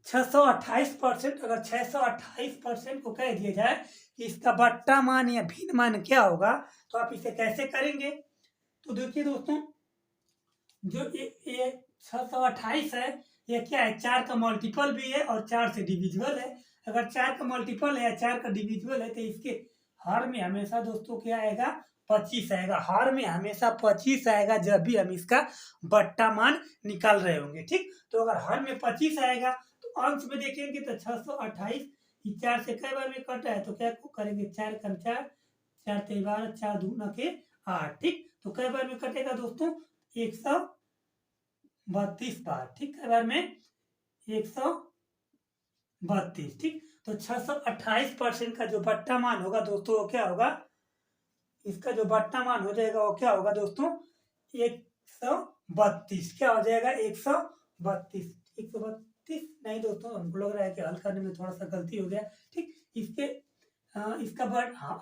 [SPEAKER 1] 628%, अगर 628% को कह दिया जाए कि इसका बट्टा मान या भिन्न मान क्या होगा, तो आप इसे कैसे करेंगे? तो देखिए दोस्तों, जो ये 628 है, ये क्या है? 4 का मल्टीपल भी है और 4 से डिविजिबल है। अगर 4 का मल्टीपल है या 4 का डिविजिबल है, तो इसके हर में हमेशा दोस्तों क्या आएगा? 25 आएगा। हर में हमेशा 25 आएगा जब भी हम इसका बट्टा मान निकाल रहे होंगे, ठीक। तो अगर हर में 25 आएगा तो अंश में देखेंगे तो 628 4 से कई बार में कट है, तो क्या करेंगे? 4 कम 4 4 3 12 4 दूना के 8, ठीक। तो कई बार में कटेगा दोस्तों? 132 बार, ठीक। कई बार में 132, ठीक। तो 628% का जो बट्टा मान होगा दोस्तों वो क्या होगा? इसका जो बट्टा मान हो जाएगा वो क्या होगा दोस्तों? 132। क्या हो जाएगा? 132। 132 नहीं दोस्तों, हमको लग रहा है कि हल करने में थोड़ा सा गलती हो गया, ठीक। इसका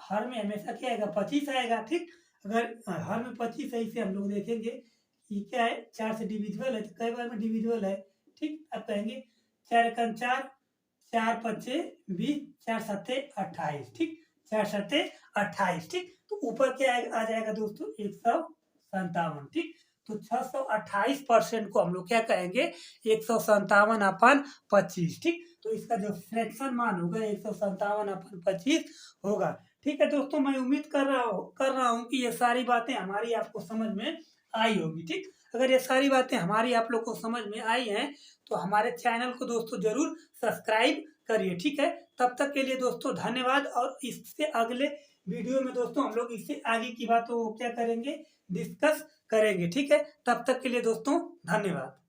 [SPEAKER 1] हर में हमेशा क्या आएगा? 25 आएगा, ठीक। अगर हर में 25 है, इसे हम लोग देखेंगे कि क्या है? 4 से डिविजिबल है, तो कई बार में डिविजिबल है, ठीक। आप कहेंगे 4 एकम 4 4 पच्चे 20 4 सत्ते 28, ठीक। 4 सत्ते 28, ठीक। तो ऊपर क्या आ जाएगा दोस्तों? 157, ठीक। तो 628% को हम लोग क्या कहेंगे? 157/25, ठीक। तो इसका जो फ्रैक्शन मान होगा 157/25 होगा, ठीक है दोस्तों। मैं उम्मीद कर रहा हूँ कि ये सारी बातें हमारी आपको समझ में आई होगी, ठीक। अगर ये सारी बातें हमारी आप लोग को समझ में आई हैं, तो हमारे चैनल को दोस्तों जरूर सब्सक्राइब करिए, ठीक है। तब तक के लिए दोस्तों धन्यवाद। और इससे अगले वीडियो में दोस्तों हम लोग इससे आगे की बातों को क्या करेंगे? डिस्कस करेंगे, ठीक है। तब तक के लिए दोस्तों धन्यवाद।